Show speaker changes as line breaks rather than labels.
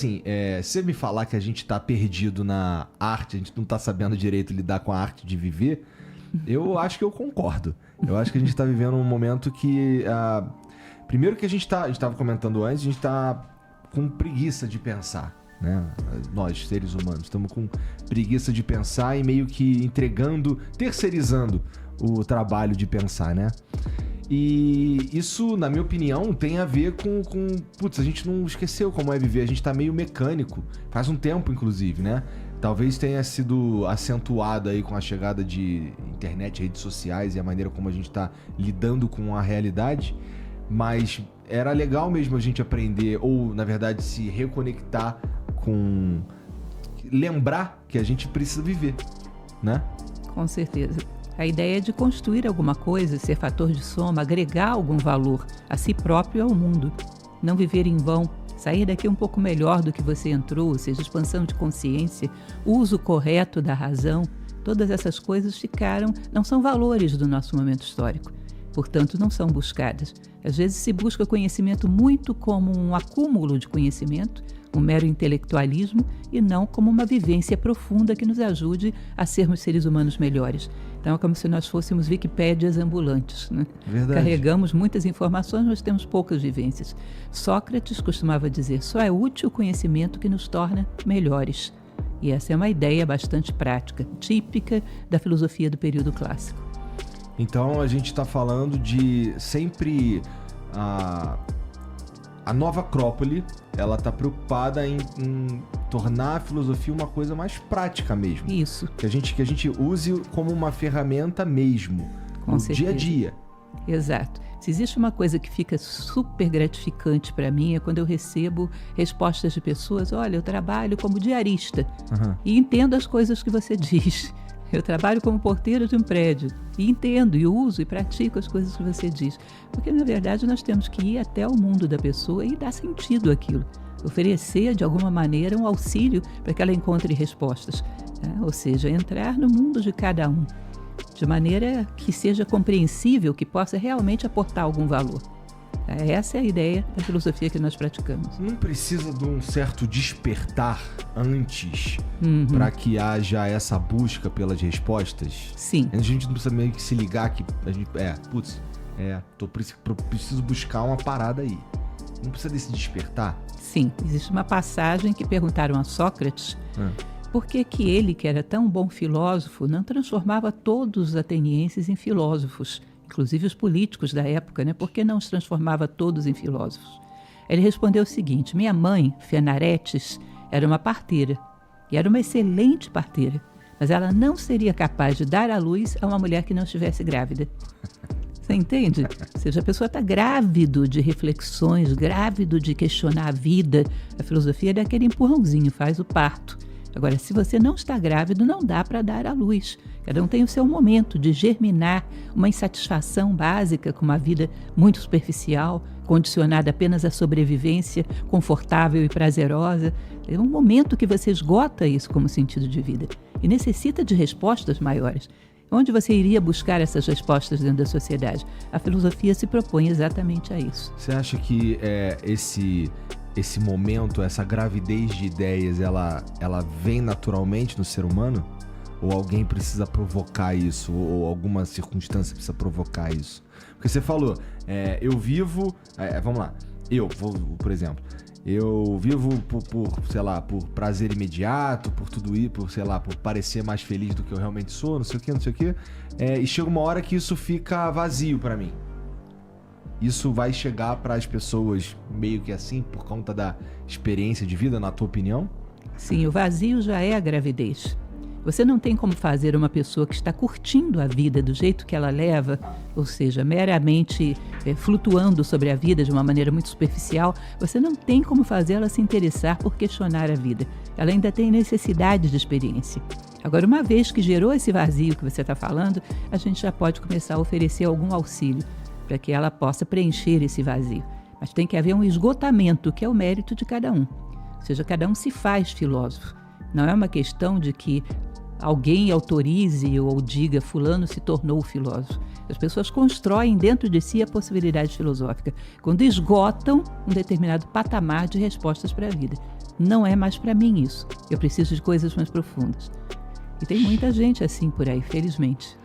Assim, se você me falar que a gente tá perdido na arte, a gente não tá sabendo direito lidar com a arte de viver, eu acho que eu concordo. Eu acho que a gente tá vivendo um momento que... primeiro que a gente tava comentando antes, a gente tá com preguiça de pensar, né? Nós, seres humanos, estamos com preguiça de pensar e meio que terceirizando o trabalho de pensar, né? E isso, na minha opinião, tem a ver com... Putz, a gente não esqueceu como é viver, a gente tá meio mecânico. Faz um tempo, inclusive, né? Talvez tenha sido acentuado aí com a chegada de internet, redes sociais e a maneira como a gente tá lidando com a realidade. Mas era legal mesmo a gente aprender, ou, na verdade, se reconectar com... Lembrar que a gente precisa viver, né?
Com certeza. A ideia é de construir alguma coisa, ser fator de soma, agregar algum valor a si próprio e ao mundo. Não viver em vão, sair daqui um pouco melhor do que você entrou, ou seja, expansão de consciência, uso correto da razão. Todas essas coisas não são valores do nosso momento histórico. Portanto, não são buscadas. Às vezes se busca conhecimento muito como um acúmulo de conhecimento, um mero intelectualismo, e não como uma vivência profunda que nos ajude a sermos seres humanos melhores. Então é como se nós fôssemos Wikipédias ambulantes, né?
Verdade.
Carregamos muitas informações, mas temos poucas vivências. Sócrates costumava dizer: só é útil o conhecimento que nos torna melhores. E essa é uma ideia bastante prática, típica da filosofia do período clássico.
Então a gente está falando de sempre a nova Acrópole, ela está preocupada em tornar a filosofia uma coisa mais prática mesmo.
Isso.
Que a gente use como uma ferramenta mesmo,
Com
no
certeza.
dia a dia.
Exato. Se existe uma coisa que fica super gratificante para mim é quando eu recebo respostas de pessoas: olha, eu trabalho como diarista e entendo as coisas que você diz. Eu trabalho como porteiro de um prédio e entendo, e uso e pratico as coisas que você diz. Porque, na verdade, nós temos que ir até o mundo da pessoa e dar sentido àquilo. Oferecer, de alguma maneira, um auxílio para que ela encontre respostas. Né? Ou seja, entrar no mundo de cada um, de maneira que seja compreensível, que possa realmente aportar algum valor. Essa é a ideia da filosofia que nós praticamos.
Não precisa de um certo despertar antes para que haja essa busca pelas respostas?
Sim.
A gente não precisa meio que se ligar que a gente... preciso buscar uma parada aí. Não precisa desse despertar?
Sim. Existe uma passagem que perguntaram a Sócrates por que ele, que era tão bom filósofo, não transformava todos os atenienses em filósofos, inclusive os políticos da época, né? Por que não os transformava todos em filósofos? Ele respondeu o seguinte: minha mãe, Fenaretes, era uma parteira, e era uma excelente parteira, mas ela não seria capaz de dar à luz a uma mulher que não estivesse grávida. Você entende? Ou seja, a pessoa está grávido de reflexões, grávido de questionar a vida. A filosofia é daquele empurrãozinho, faz o parto. Agora, se você não está grávido, não dá para dar à luz. Cada um tem o seu momento de germinar uma insatisfação básica com uma vida muito superficial, condicionada apenas à sobrevivência confortável e prazerosa. É um momento que você esgota isso como sentido de vida e necessita de respostas maiores. Onde você iria buscar essas respostas dentro da sociedade? A filosofia se propõe exatamente a isso.
Você acha que esse momento, essa gravidez de ideias, ela vem naturalmente no ser humano? Ou alguém precisa provocar isso? Ou alguma circunstância precisa provocar isso? Porque você falou, eu vivo... vamos lá. Por exemplo, eu vivo por prazer imediato, por tudo isso, por parecer mais feliz do que eu realmente sou, não sei o quê. E chega uma hora que isso fica vazio pra mim. Isso vai chegar para as pessoas meio que assim, por conta da experiência de vida, na tua opinião?
Sim, o vazio já é a gravidez. Você não tem como fazer uma pessoa que está curtindo a vida do jeito que ela leva, ou seja, meramente flutuando sobre a vida de uma maneira muito superficial, você não tem como fazer ela se interessar por questionar a vida. Ela ainda tem necessidade de experiência. Agora, uma vez que gerou esse vazio que você está falando, a gente já pode começar a oferecer algum auxílio para que ela possa preencher esse vazio. Mas tem que haver um esgotamento, que é o mérito de cada um. Ou seja, cada um se faz filósofo. Não é uma questão de que alguém autorize ou diga fulano se tornou filósofo. As pessoas constroem dentro de si a possibilidade filosófica quando esgotam um determinado patamar de respostas para a vida. não é mais para mim isso. Eu preciso de coisas mais profundas. E tem muita gente assim por aí, felizmente.